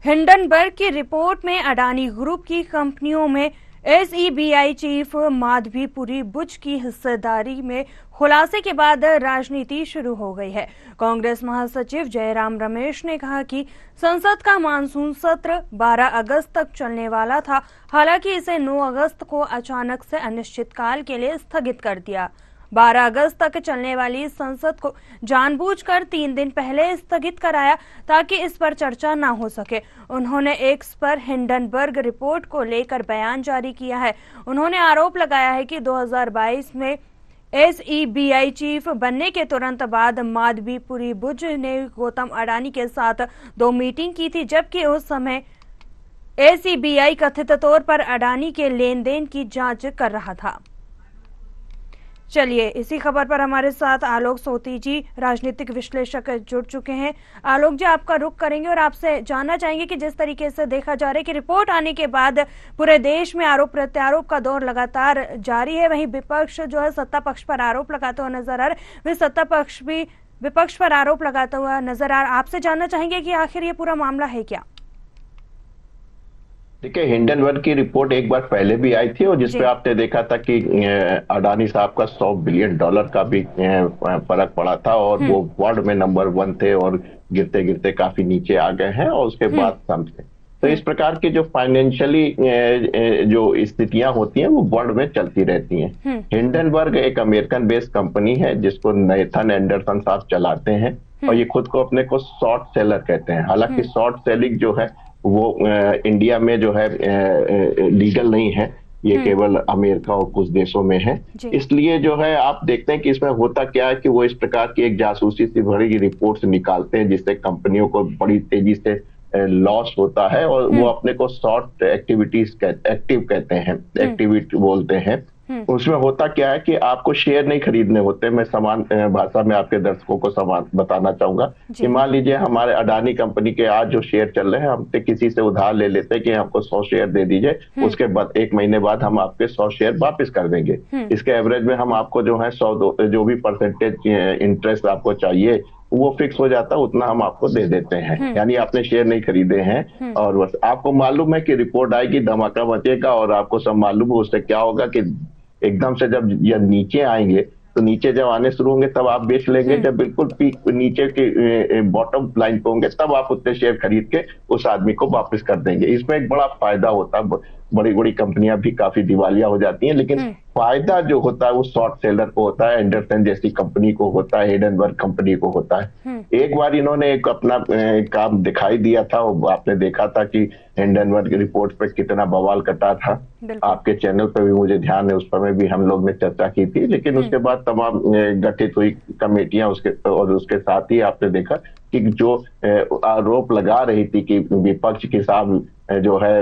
Hindenburg की report में Adani group की कंपनियों में एसईबीआई चीफ माधवीपुरी बुच की हिस्सेदारी में खुलासे के बाद राजनीति शुरू हो गई है। कांग्रेस महासचिव जयराम रमेश ने कहा कि संसद का मानसून सत्र 12 अगस्त तक चलने वाला था, हालांकि इसे 9 अगस्त को अचानक से अनिश्चितकाल के लिए स्थगित कर दिया। 12 अगस्त तक चलने वाली संसद को जानबूझकर 3 दिन पहले स्थगित कराया ताकि इस पर चर्चा न हो सके। उन्होंने एक्स पर हिंडनबर्ग रिपोर्ट को लेकर बयान जारी किया है। उन्होंने आरोप लगाया है कि 2022 में एसईबीआई चीफ बनने के तुरंत बाद माधवीपुरी बुच ने गौतम अडानी के साथ 2 मीटिंग की थी, जबकि उस समय एसईबीआई कथित तौर पर अडानी के लेन देन की जांच कर रहा था। चलिए, इसी खबर पर हमारे साथ आलोक सोती जी, राजनीतिक विश्लेषक, जुड़ चुके हैं। आलोक जी, आपका रुख करेंगे और आपसे जानना चाहेंगे कि जिस तरीके से देखा जा रहा है कि रिपोर्ट आने के बाद पूरे देश में आरोप प्रत्यारोप का दौर लगातार जारी है, वहीं विपक्ष जो है सत्ता पक्ष पर आरोप लगाता हुआ नजर आ रहा है, वही सत्ता पक्ष भी विपक्ष पर आरोप लगाता हुआ नजर आ रहा है। आपसे जानना चाहेंगे कि आखिर ये पूरा मामला है क्या? देखिए, हिंडनबर्ग की रिपोर्ट एक बार पहले भी आई थी और जिसपे आपने देखा था कि अडानी साहब का $100 बिलियन का भी फर्क पड़ा था और वो वर्ल्ड में नंबर 1 थे और गिरते गिरते काफी नीचे आ गए हैं और उसके बाद समझे। तो इस प्रकार की जो फाइनेंशियली जो स्थितियां होती हैं वो वर्ल्ड में चलती रहती हैं। हिंडनबर्ग एक अमेरिकन बेस्ड कंपनी है जिसको नेथन एंडरसन साहब चलाते हैं और ये खुद को अपने को शॉर्ट सेलर कहते हैं। हालांकि शॉर्ट सेलिंग जो है वो इंडिया में जो है लीगल नहीं है, ये केवल अमेरिका और कुछ देशों में है। इसलिए जो है आप देखते हैं कि इसमें होता क्या है कि वो इस प्रकार की एक जासूसी सी भरी रिपोर्ट्स निकालते हैं जिससे कंपनियों को बड़ी तेजी से लॉस होता है और वो अपने को शॉर्ट एक्टिविटीज एक्टिव कहते हैं, एक्टिविटी बोलते हैं। उसमें होता क्या है कि आपको शेयर नहीं खरीदने होते। मैं समान भाषा में आपके दर्शकों को समान बताना चाहूंगा कि मान लीजिए हमारे अडानी कंपनी के आज जो शेयर चल रहे हैं, हमसे किसी से उधार ले लेते हैं कि हमको 100 शेयर दे दीजिए, उसके बाद 1 महीने बाद हम आपके 100 शेयर वापस कर देंगे। इसके एवरेज में हम आपको जो है 100 जो भी परसेंटेज इंटरेस्ट आपको चाहिए वो फिक्स हो जाता है, उतना हम आपको दे देते हैं। यानी आपने शेयर नहीं खरीदे हैं और बस आपको मालूम है कि रिपोर्ट आएगी, धमाका मचेगा और आपको सब मालूम है उससे क्या होगा कि एकदम से जब ये नीचे आएंगे तो नीचे जब आने शुरू होंगे तब आप बेच लेंगे, जब बिल्कुल पीक नीचे के बॉटम लाइन पे होंगे तब आप उतने शेयर खरीद के उस आदमी को वापस कर देंगे। इसमें एक बड़ा फायदा होता है। बड़ी बड़ी कंपनियां भी काफी दिवालिया हो जाती हैं, लेकिन फायदा जो होता है वो शॉर्ट सेलर को होता है, एंडरसन जैसी कंपनी को होता है, हिंडनबर्ग कंपनी को होता है। एक बार इन्होंने एक अपना काम दिखाई दिया था, आपने देखा था कि हिंडनबर्ग रिपोर्ट पे कितना बवाल कटा था। आपके चैनल पे भी मुझे ध्यान है, उस पर में भी हम लोग ने चर्चा की थी। लेकिन उसके बाद तमाम गठित हुई कमेटियां उसके साथ ही आपने देखा कि जो आरोप लगा रही थी कि विपक्ष के साथ जो है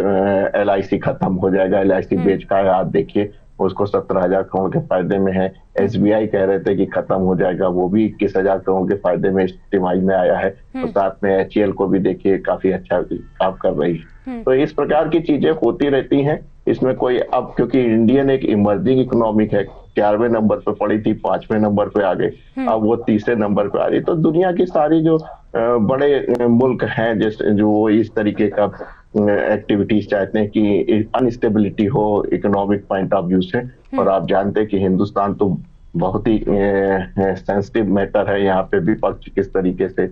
LIC खत्म हो जाएगा, LIC बेच का है, आप देखिए उसको 17,000 करोड़ के फायदे में है। SBI कह रहे थे कि खत्म हो जाएगा, वो भी 21,000 करोड़ के फायदे में इस तिमाही में आया है। और साथ में HCL को भी देखिए काफी अच्छा काम कर रही है। तो इस प्रकार की चीजें होती रहती हैं। इसमें कोई अब क्योंकि इंडियन एक इमर्जिंग इकोनॉमिक है, 11वें नंबर पे पड़ी थी, 5वें नंबर पे आ गई, अब वो 30वें नंबर पे आ रही। तो दुनिया की सारी जो बड़े मुल्क हैं जैसे जो इस तरीके का एक्टिविटीज चाहते हैं कि अनस्टेबिलिटी हो इकोनॉमिक पॉइंट ऑफ व्यू से। और आप जानते हैं कि हिंदुस्तान तो बहुत ही सेंसिटिव मैटर है, यहाँ पे विपक्ष किस तरीके से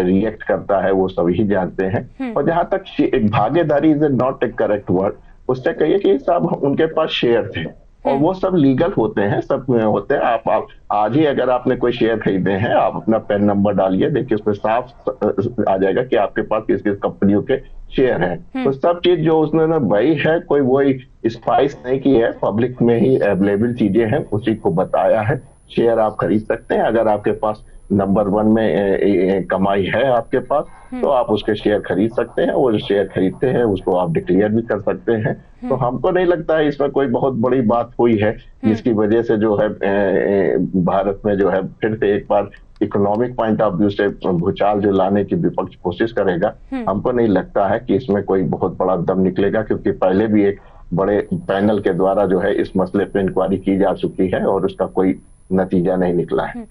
रिएक्ट करता है वो सभी जानते हैं। और जहां तक भागीदारी is not A correct word, उससे कहिए कि सब उनके पास शेयर थे और वो सब लीगल होते हैं, सब होते हैं। आप आज ही अगर आपने कोई शेयर खरीदे हैं, आप अपना पैन नंबर डालिए, देखिए उसमें साफ आ जाएगा कि आपके पास किस किस कंपनियों के शेयर हैं। तो सब चीज जो उसने भाई है, कोई वही स्पाइस नहीं की है, पब्लिक में ही अवेलेबल चीजें हैं, उसी को बताया है। शेयर आप खरीद सकते हैं, अगर आपके पास नंबर 1 में कमाई है आपके पास तो आप उसके शेयर खरीद सकते हैं। वो जो शेयर खरीदते हैं उसको आप डिक्लेयर भी कर सकते हैं। तो हमको नहीं लगता है इसमें कोई बहुत बड़ी बात हुई है जिसकी वजह से जो है भारत में जो है फिर से एक बार इकोनॉमिक पॉइंट ऑफ व्यू से भूचाल जो लाने की विपक्ष कोशिश करेगा। हमको नहीं लगता है कि इसमें कोई बहुत बड़ा दम निकलेगा, क्योंकि पहले भी एक बड़े पैनल के द्वारा जो है इस मसले पे इंक्वायरी की जा चुकी है और उसका कोई नतीजा नहीं निकला है।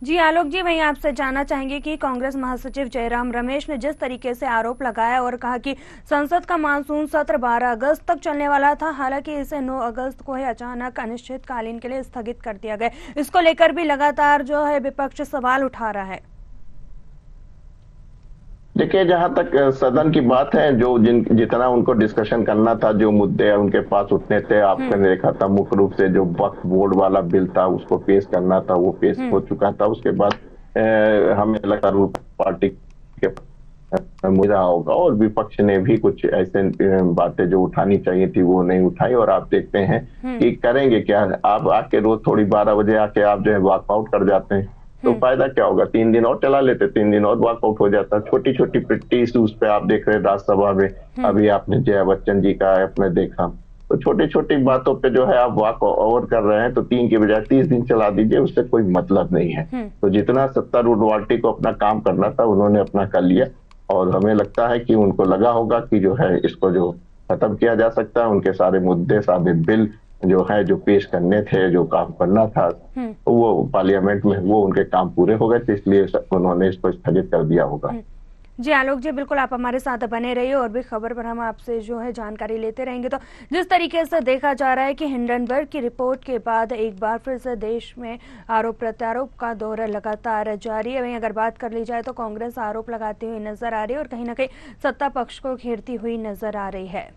जी आलोक जी, वहीं आपसे जानना चाहेंगे कि कांग्रेस महासचिव जयराम रमेश ने जिस तरीके से आरोप लगाया और कहा कि संसद का मानसून सत्र 12 अगस्त तक चलने वाला था, हालांकि इसे 9 अगस्त को ही अचानक अनिश्चितकालीन के लिए स्थगित कर दिया गया। इसको लेकर भी लगातार जो है विपक्ष सवाल उठा रहा है। देखिए, जहां तक सदन की बात है, जो जितना उनको डिस्कशन करना था, जो मुद्दे उनके पास उठने थे, आपने देखा था मुख्य रूप से जो वक्फ बोर्ड वाला बिल था उसको पेश करना था, वो पेश हो चुका था। उसके बाद हमें लगा पार्टी के मुद्दा होगा और विपक्ष ने भी कुछ ऐसे बातें जो उठानी चाहिए थी वो नहीं उठाई। और आप देखते हैं कि करेंगे क्या, आप आके रोज थोड़ी 12 बजे आके आप जो है वॉकआउट कर जाते हैं, तो फायदा क्या होगा? 3 दिन और चला लेते, 3 दिन और वॉकआउट हो जाता। छोटी छोटी पिट्टी इश्यूज पे आप देख रहे हैं राज्यसभा में, अभी आपने जया बच्चन जी का आपने देखा, तो छोटी छोटी बातों पे जो है आप वॉक ओवर कर रहे हैं, तो 3 के बजाय 30 दिन चला दीजिए, उससे कोई मतलब नहीं है। तो जितना सत्तारूढ़ पार्टी को अपना काम करना था उन्होंने अपना कर लिया, और हमें लगता है कि उनको लगा होगा कि जो है इसको जो खत्म किया जा सकता है, उनके सारे मुद्दे सारे बिल जो है जो पेश करने थे, जो काम करना था, तो वो पार्लियामेंट में वो उनके काम पूरे हो गए थे, इसलिए उन्होंने इसको स्थगित कर दिया होगा। जी आलोक जी, बिल्कुल आप हमारे साथ बने रहिए और भी खबर पर हम आपसे जो है जानकारी लेते रहेंगे। तो जिस तरीके से देखा जा रहा है कि हिंडनबर्ग की रिपोर्ट के बाद एक बार फिर से देश में आरोप प्रत्यारोप का दौर लगातार जारी है। वहीं अगर बात कर ली जाए तो कांग्रेस आरोप लगाती हुई नजर आ रही है और कहीं ना कहीं सत्ता पक्ष को घेरती हुई नजर आ रही है।